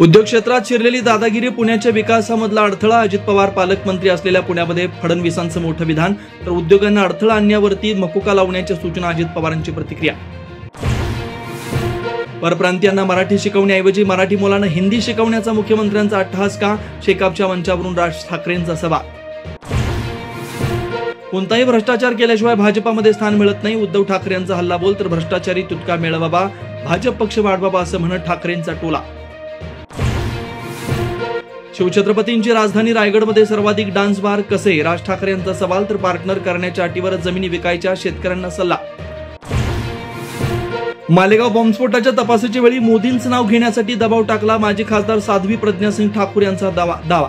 उद्योग क्षेत्रात शिरलेली दादागिरी पुण्याच्या विकासामधला अडथळा. अजित पवार पालकमंत्री असलेल्या पुण्यामध्ये फडणवीसांचं मोठं विधान, तर उद्योगांना अडथळा आणण्यावरती मकुका लावण्याच्या सूचना. अजित पवारांची प्रतिक्रिया. परप्रांतीयांना मराठी शिकवण्याऐवजी मराठी मुलांना हिंदी शिकवण्याचा मुख्यमंत्र्यांचा अट्टहास का? शेकापच्या मंचावरून राज ठाकरेंचा सवाल. कोणताही भ्रष्टाचार केल्याशिवाय भाजपामध्ये स्थान मिळत नाही. उद्धव ठाकरे यांचा हल्लाबोल. तर भ्रष्टाचारी तुटका मिळवावा, भाजप पक्ष वाढवावा असं म्हणत ठाकरेंचा टोला. शिवछत्रपतींची राजधानी रायगडमध्ये सर्वाधिक डान्स बार कसे? राज ठाकरे यांचा सवाल. तर पार्टनर करण्याच्या अटीवर जमिनी विकायच्या, शेतकऱ्यांना सल्ला. मालेगाव बॉम्बस्फोटाच्या तपासाच्या वेळी मोदींचं नाव घेण्यासाठी दबाव टाकला. माजी खासदार साध्वी प्रज्ञा सिंग ठाकूर यांचा दावा.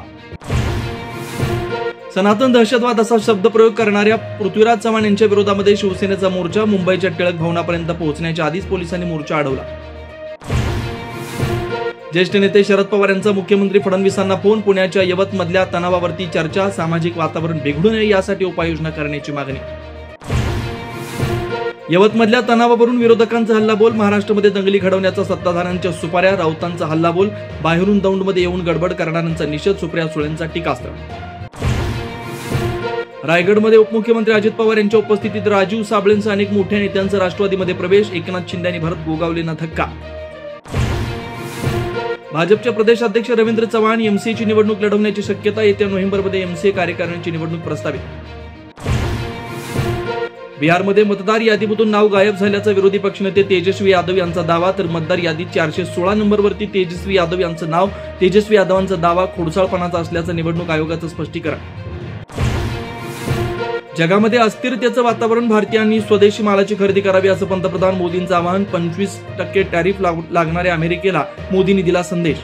सनातन दहशतवाद असा शब्दप्रयोग करणाऱ्या पृथ्वीराज चव्हाण यांच्या विरोधामध्ये शिवसेनेचा मोर्चा. मुंबईच्या टिळक भवनापर्यंत पोहोचण्याच्या आधीच पोलिसांनी मोर्चा अडवला. ज्येष्ठ नेते शरद पवार यांचा मुख्यमंत्री फडणवीसांना फोन. पुण्याच्या यवतमधल्या तणावावरती चर्चा. सामाजिक वातावरण बिघडू नये यासाठी उपाययोजना करण्याची मागणी. यवतमधल्या तणावावरून विरोधकांचा हल्लाबोल. महाराष्ट्रामध्ये दंगली घडवण्याचा सत्ताधाऱ्यांच्या सुपाऱ्या. राऊतांचा हल्लाबोल. बाहेरून दौंडमध्ये येऊन गडबड करणाऱ्यांचा निषेध. सुप्रिया सुळेंचा टीकास्त्र. रायगडमध्ये उपमुख्यमंत्री अजित पवार यांच्या उपस्थितीत राजीव साबळेंसह अनेक मोठ्या नेत्यांचा राष्ट्रवादीमध्ये प्रवेश. एकनाथ शिंदे आणि भरत गोगावलेंना धक्का. भाजपचे प्रदेश अध्यक्ष रवींद्र चव्हाण एमसीएची निवडणूक लढवण्याची शक्यता. येत्या नोव्हेंबरमध्ये एमसीए कार्यकारिणीची निवडणूक प्रस्तावित. बिहारमध्ये मतदार यादीमधून नाव गायब झाल्याचा विरोधी पक्षनेते तेजस्वी यादव यांचा दावा. तर मतदार यादीत 416 नंबरवरती तेजस्वी यादव यांचं नाव. तेजस्वी यादवांचा दावा खोडसाळपणाचा असल्याचं निवडणूक आयोगाचं स्पष्टीकरण. जगामध्ये अस्थिरतेचं वातावरण. भारतीयांनी स्वदेशी मालाची खरेदी करावी असं पंतप्रधान मोदींचं आवाहन. 25% टॅरिफ लागणाऱ्या अमेरिकेला मोदींनी दिला संदेश.